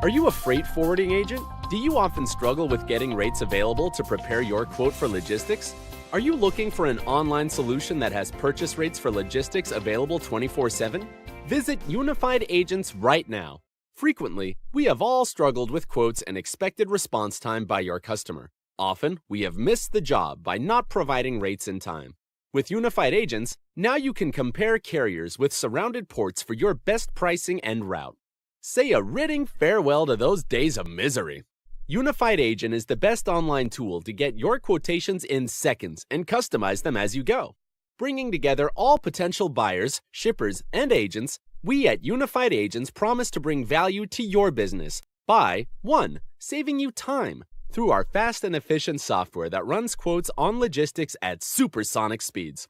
Are you a freight forwarding agent? Do you often struggle with getting rates available to prepare your quote for logistics? Are you looking for an online solution that has purchase rates for logistics available 24/7? Visit Unified Agents right now. Frequently, we have all struggled with quotes and expected response time by your customer. Often, we have missed the job by not providing rates in time. With Unified Agents, now you can compare carriers with surrounded ports for your best pricing and route. Say a ridding farewell to those days of misery. Unified Agent is the best online tool to get your quotations in seconds and customize them as you go. Bringing together all potential buyers, shippers, and agents, we at Unified Agents promise to bring value to your business by 1. Saving you time through our fast and efficient software that runs quotes on logistics at supersonic speeds.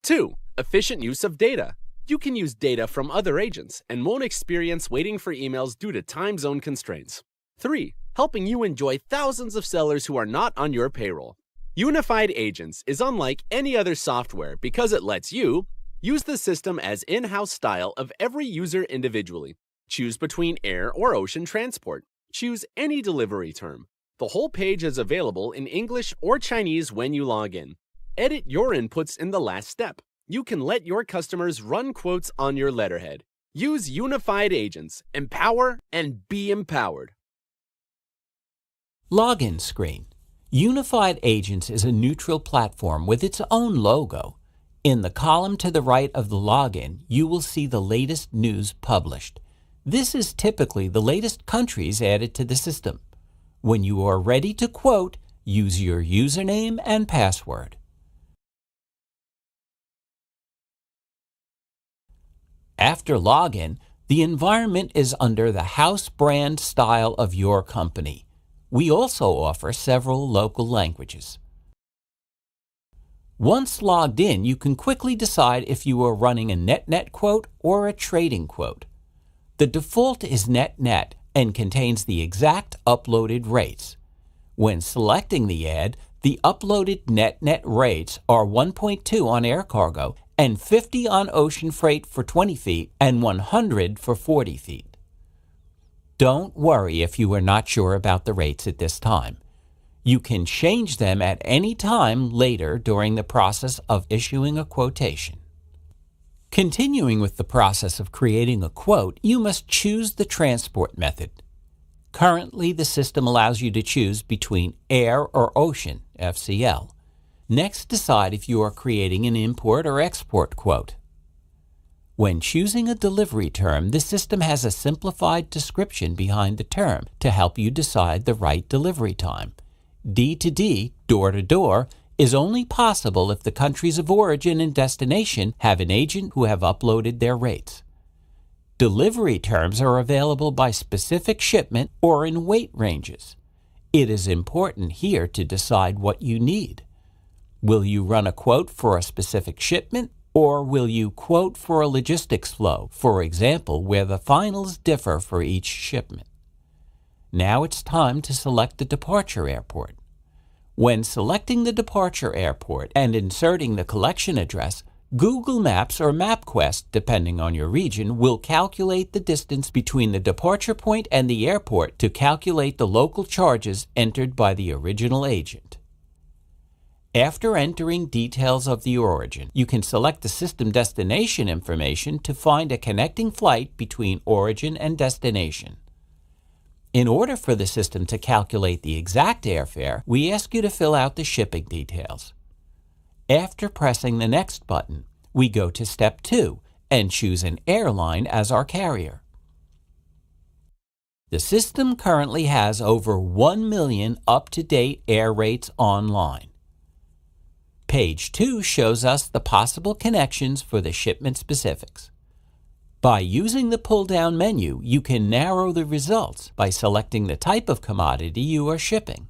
2. Efficient use of data. You can use data from other agents and won't experience waiting for emails due to time zone constraints. 3. Helping you enjoy thousands of sellers who are not on your payroll. Unified Agents is unlike any other software because it lets you use the system as in-house style of every user individually. Choose between air or ocean transport. Choose any delivery term. The whole page is available in English or Chinese when you log in. Edit your inputs in the last step. You can let your customers run quotes on your letterhead. Use Unified Agents. Empower and be empowered. Login screen. Unified Agents is a neutral platform with its own logo. In the column to the right of the login, you will see the latest news published. This is typically the latest countries added to the system. When you are ready to quote, use your username and password. After login, the environment is under the house brand style of your company. We also offer several local languages. Once logged in, you can quickly decide if you are running a net-net quote or a trading quote. The default is net-net and contains the exact uploaded rates. When selecting the ad, the uploaded net-net rates are 1.2 on air cargo and 50 on ocean freight for 20 feet and 100 for 40 feet. Don't worry if you are not sure about the rates at this time. You can change them at any time later during the process of issuing a quotation. Continuing with the process of creating a quote, you must choose the transport method. Currently, the system allows you to choose between air or ocean, FCL. Next, decide if you are creating an import or export quote. When choosing a delivery term, the system has a simplified description behind the term to help you decide the right delivery time. D2D, door-to-door, is only possible if the countries of origin and destination have an agent who have uploaded their rates. Delivery terms are available by specific shipment or in weight ranges. It is important here to decide what you need. Will you run a quote for a specific shipment, or will you quote for a logistics flow, for example, where the finals differ for each shipment? Now it's time to select the departure airport. When selecting the departure airport and inserting the collection address, Google Maps or MapQuest, depending on your region, will calculate the distance between the departure point and the airport to calculate the local charges entered by the original agent. After entering details of the origin, you can select the system destination information to find a connecting flight between origin and destination. In order for the system to calculate the exact airfare, we ask you to fill out the shipping details. After pressing the Next button, we go to Step 2 and choose an airline as our carrier. The system currently has over 1 million up-to-date air rates online. Page 2 shows us the possible connections for the shipment specifics. By using the pull-down menu, you can narrow the results by selecting the type of commodity you are shipping.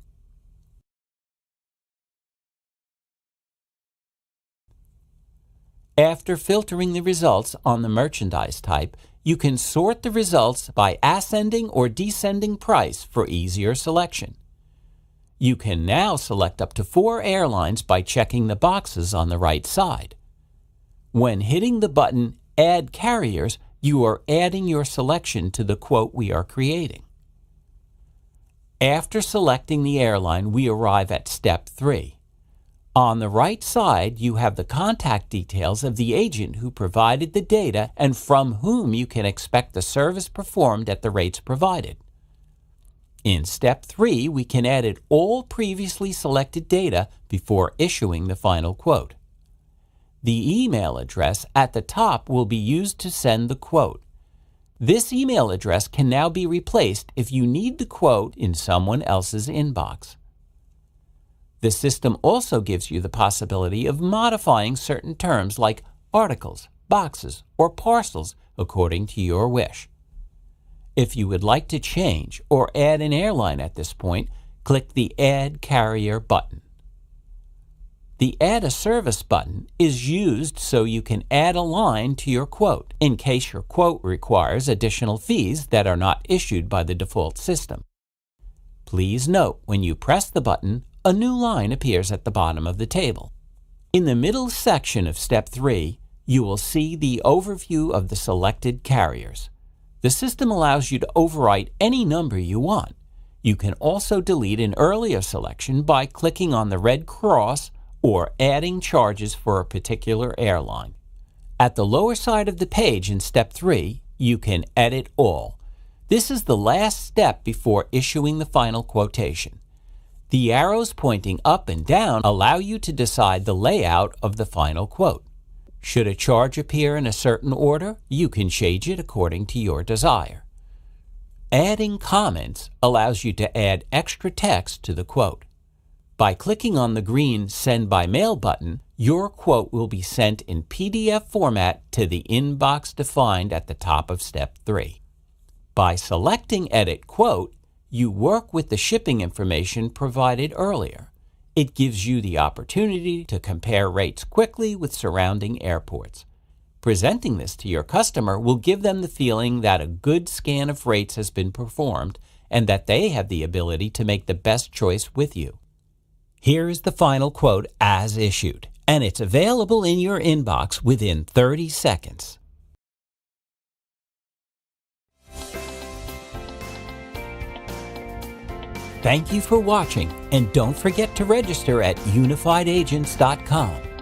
After filtering the results on the merchandise type, you can sort the results by ascending or descending price for easier selection. You can now select up to 4 airlines by checking the boxes on the right side. When hitting the button Add Carriers, you are adding your selection to the quote we are creating. After selecting the airline, we arrive at step 3. On the right side, you have the contact details of the agent who provided the data and from whom you can expect the service performed at the rates provided. In step 3, we can edit all previously selected data before issuing the final quote. The email address at the top will be used to send the quote. This email address can now be replaced if you need the quote in someone else's inbox. The system also gives you the possibility of modifying certain terms like articles, boxes, or parcels according to your wish. If you would like to change or add an airline at this point, click the Add Carrier button. The Add a Service button is used so you can add a line to your quote in case your quote requires additional fees that are not issued by the default system. Please note when you press the button, a new line appears at the bottom of the table. In the middle section of Step 3, you will see the overview of the selected carriers. The system allows you to overwrite any number you want. You can also delete an earlier selection by clicking on the red cross or adding charges for a particular airline. At the lower side of the page in Step 3, you can edit all. This is the last step before issuing the final quotation. The arrows pointing up and down allow you to decide the layout of the final quote. Should a charge appear in a certain order, you can change it according to your desire. Adding comments allows you to add extra text to the quote. By clicking on the green Send by Mail button, your quote will be sent in PDF format to the inbox defined at the top of Step 3. By selecting Edit Quote, you work with the shipping information provided earlier. It gives you the opportunity to compare rates quickly with surrounding airports. Presenting this to your customer will give them the feeling that a good scan of rates has been performed and that they have the ability to make the best choice with you. Here is the final quote as issued, and it's available in your inbox within 30 seconds. Thank you for watching, and don't forget to register at unifiedagents.com.